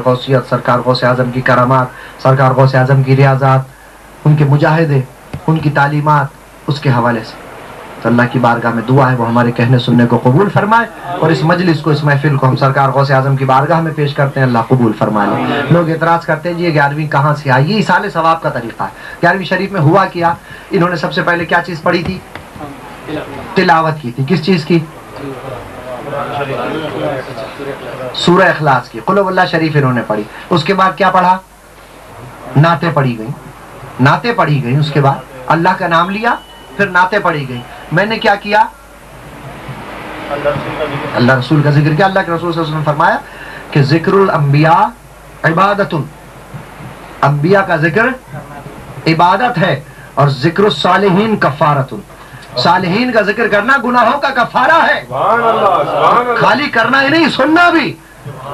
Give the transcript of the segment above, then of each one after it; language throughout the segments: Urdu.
غوثیت، سرکار غوث اعظم کی کرامات، سرکار غوث اعظم کی ریاضات، ان کے مجاہدے، ان کی تعلیمات، اس کے حوالے سے تو اللہ کی بارگاہ میں دعا ہے وہ ہمارے کہنے سننے کو قبول فرمائے، اور اس مجلس کو، اس محفل کو ہم سرکار غوث اعظم کی بارگاہ میں پیش کرتے ہیں، اللہ قبول فرما لے۔ لوگ اعتراض کرتے ہیں جی یہ 11ویں کہاں سے آئی؟ یہ ایصال ثواب کا طریقہ ہے۔ 11ویں شریف میں ہوا کیا، انہوں نے سب سے پہلے کیا چیز پڑھی تھی؟ تلاوت کی تھی۔ کس چیز کی؟ سورہ اخلاص کی، قل اللہ شریف انہوں نے پڑھی۔ اس کے بعد کیا پڑھا؟ نعتیں پڑھی گئیں، نعتیں پڑھی گئیں، اس کے بعد اللہ کا نام لیا، پھر نعتیں پڑھی گئی۔ میں نے کیا کیا؟ اللہ رسول کا ذکر کیا۔ اللہ کے رسول صلی اللہ علیہ وسلم نے فرمایا کہ ذکر الانبیاء عبادت، انبیاء کا ذکر عبادت ہے، اور ذکر الصالحین کفارت، صالحین کا ذکر کرنا گناہوں کا کفارہ ہے۔ خالی کرنا ہی نہیں، سننا بھی،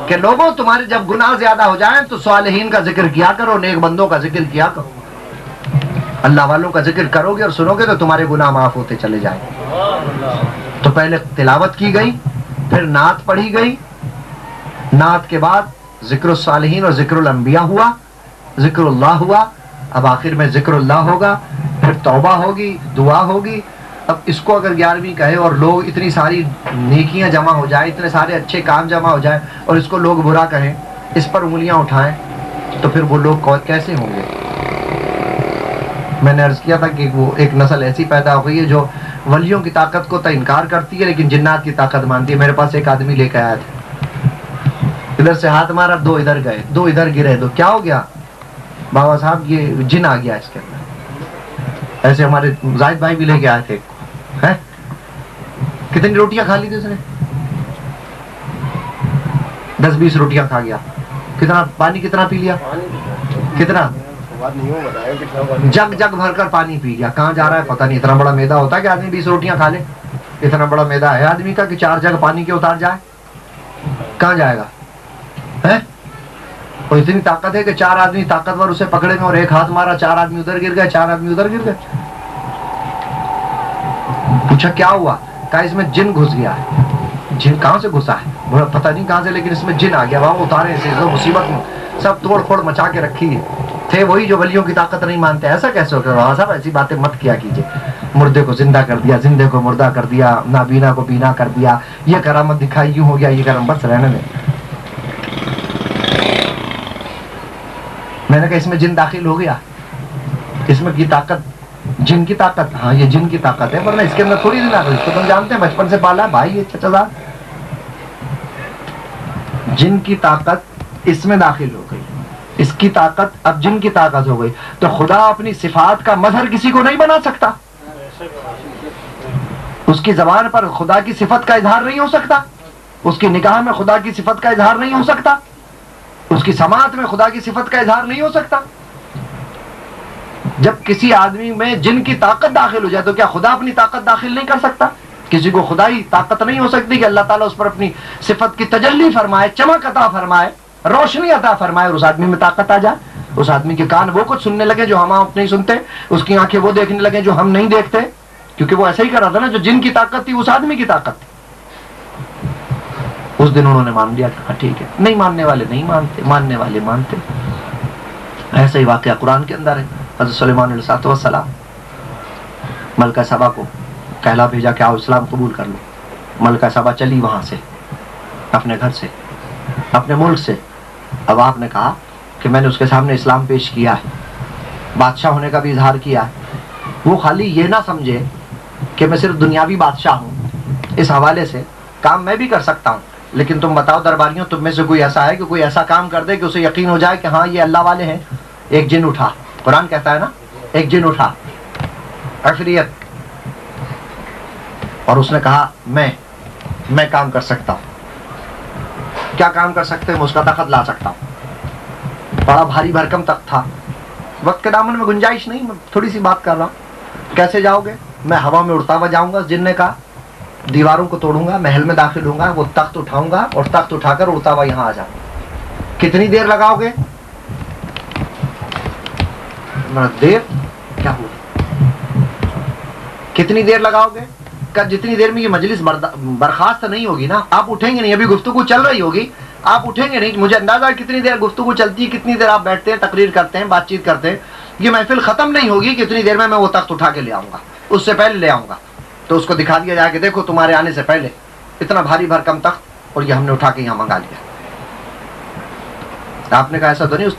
کہ لوگوں تمہارے جب گناہ زیادہ ہو جائیں تو صالحین کا ذکر کیا کرو، نیک بندوں کا ذکر کیا کرو، اللہ والوں کا ذکر کرو گے اور سنو گے تو تمہارے گناہ معاف ہوتے چلے جائیں گے۔ تو پہلے تلاوت کی گئی، پھر نعت پڑھی گئی، نعت کے بعد ذکر الصالحین اور ذکر الانبیاء ہوا، ذکر اللہ ہوا، اب آخر میں ذکر اللہ ہوگا، پھر توبہ ہوگی، دعا ہوگی۔ اب اس کو اگر 11ویں کہے اور لوگ اتنی ساری نیکیاں جمع ہو جائیں، اتنے سارے اچھے کام جمع ہو جائیں، اور اس کو لوگ برا کہیں، اس پر انگلیاں اٹھائیں، تو پھر وہ لوگ کیسے ہوں گے؟ میں نے عرض کیا تھا کہ وہ ایک نسل ایسی پیدا ہو گئی ہے جو ولیوں کی طاقت کو تو انکار کرتی ہے لیکن جنات کی طاقت مانتی ہے۔ میرے پاس ایک آدمی لے کے آیا تھا، ادھر سے ہاتھ مارا، 2 ادھر گئے، 2 ادھر گرے، تو کیا ہو گیا؟ بابا صاحب یہ جن آ گیا اس کے اندر۔ ایسے ہمارے زاہد بھائی بھی لے کے آئے تھے، کتنی روٹیاں کھا لی تھی اس نے؟ 10-20 روٹیاں کھا گیا۔ کتنا پانی کتنا پی لیا؟ کتنا؟ جگ جگ بھر کر پانی پی گیا۔ کہاں جا رہا ہے پتہ نہیں۔ اتنا بڑا میدا ہوتا ہے کہ آدمی 20 روٹیاں کھا لے؟ اتنا بڑا میدا ہے آدمی کا کہ 4 جگ پانی کے اتار جائے؟ کہاں جائے گا؟ اور اتنی طاقت ہے کہ 4 آدمی طاقتور اسے پکڑے گئے اور ایک ہاتھ مارا، 4 آدمی ادھر گر گئے، 4 آدمی ادھر گر گئے۔ پوچھا کیا ہوا؟ کہا اس میں جن گھس گیا ہے۔ جن کہاں سے گھسا ہے؟ بولا پتہ نہیں کہاں سے، لیکن اس میں جن آ گیا۔ وہاں اتارے اسے، مصیبت میں سب توڑ پھوڑ مچا کے رکھی ہے۔ تھے وہی جو ولیوں کی طاقت نہیں مانتے۔ ایسا کیسے ہوتا ہے؟ وہاں صاحب ایسی باتیں مت کیا کیجیے۔ مردے کو زندہ کر دیا، زندے کو مردہ کر دیا، نابینا کو بینا کر دیا، یہ کرامت دکھائی، یوں ہو گیا، یہ کرم، بس رہنے میں۔ میں نے کہا اس میں جن داخل ہو گیا، اس میں کی طاقت، جن کی طاقت، ہاں یہ جن کی طاقت ہے، ورنہ اس کے اندر تھوڑی دن آ گئی۔ اس کو تم جانتے ہیں، بچپن سے پالا ہے بھائی یہ چچا صاحب۔ جن کی طاقت اس میں داخل ہو گئی، اس کی طاقت اب جن کی طاقت ہو گئی، تو خدا اپنی صفات کا مظہر کسی کو نہیں بنا سکتا؟ اس کی زبان پر خدا کی صفت کا اظہار نہیں ہو سکتا؟ اس کی نگاہ میں خدا کی صفت کا اظہار نہیں ہو سکتا؟ اس کی سماعت میں خدا کی صفت کا اظہار نہیں ہو سکتا؟ جب کسی آدمی میں جن کی طاقت داخل ہو جائے تو کیا خدا اپنی طاقت داخل نہیں کر سکتا؟ کسی کو خدائی طاقت نہیں ہو سکتی کہ اللہ تعالیٰ اس پر اپنی صفت کی تجلی فرمائے، چمک عطا فرمائے، روشنی عطا فرمائے اور اس آدمی میں طاقت آ جائے؟ اس آدمی کے کان وہ کچھ سننے لگے جو ہم آپ نہیں سنتے، اس کی آنکھیں وہ دیکھنے لگے جو ہم نہیں دیکھتے، کیونکہ وہ ایسا ہی کر رہا تھا نا، جو جن کی طاقت تھی اس آدمی کی طاقت تھی۔ اس دن انہوں نے مان لیا کہ ٹھیک ہے، نہیں ماننے والے نہیں مانتے، ماننے والے مانتے۔ ایسا ہی واقعہ قرآن کے اندر ہے۔ حضرت سلیمان علیہ السلام ملکہ سبا کو کہلا بھیجا کہ آؤ اسلام قبول کر لو۔ ملکہ سبا چلی وہاں سے، اپنے گھر سے، اپنے ملک سے۔ اب آپ نے کہا کہ میں نے اس کے سامنے اسلام پیش کیا ہے، بادشاہ ہونے کا بھی اظہار کیا ہے، وہ خالی یہ نہ سمجھے کہ میں صرف دنیاوی بادشاہ ہوں، اس حوالے سے کام میں بھی کر سکتا ہوں، لیکن تم بتاؤ درباریوں، تم میں سے کوئی ایسا ہے کہ کوئی ایسا کام کر دے کہ اسے یقین ہو جائے کہ ہاں یہ اللہ والے ہیں؟ ایک جن اٹھا، قرآن کہتا ہے نا، ایک جن اٹھا، عفریت، اور اس نے کہا میں کام کر سکتا ہوں۔ کیا کام کر سکتے ہیں؟ میں اس کا تخت لا سکتا ہوں۔ بڑا بھاری بھرکم تخت تھا، وقت کے دامن میں گنجائش نہیں، میں تھوڑی سی بات کر رہا ہوں۔ کیسے جاؤ گے؟ میں ہوا میں اڑتا ہوا جاؤں گا، جن نے کہا دیواروں کو توڑوں گا، محل میں داخل ہوں گا، وہ تخت اٹھاؤں گا اور تخت اٹھا کر اڑتا ہوا یہاں آ جاؤں۔ کتنی دیر لگاؤ گے؟ دیر کیا ہوا؟ کتنی دیر لگاؤ گے؟ جتنی دیر میں یہ مجلس برخاست نہیں ہوگی نا، آپ اٹھیں گے نہیں، ابھی گفتگو چل رہی ہوگی، آپ اٹھیں گے نہیں. مجھے اندازہ ہے کتنی دیر گفتگو چلتی ہے, کتنی دیر آپ بیٹھتے ہیں, تقریر کرتے ہیں, بات چیت کرتے ہیں. یہ محفل ختم نہیں ہوگی کتنی دیر میں وہ تخت اٹھا کے لے آؤں گا, اس سے پہلے لے آؤں گا. تو اس کو دکھا دیا جائے کہ دیکھو تمہارے آنے سے پہلے اتنا بھاری بھرکم تخت, اور یہ ہم نے اٹھا کے یہاں منگا لیا. آپ نے کہا ایسا تو نہیں.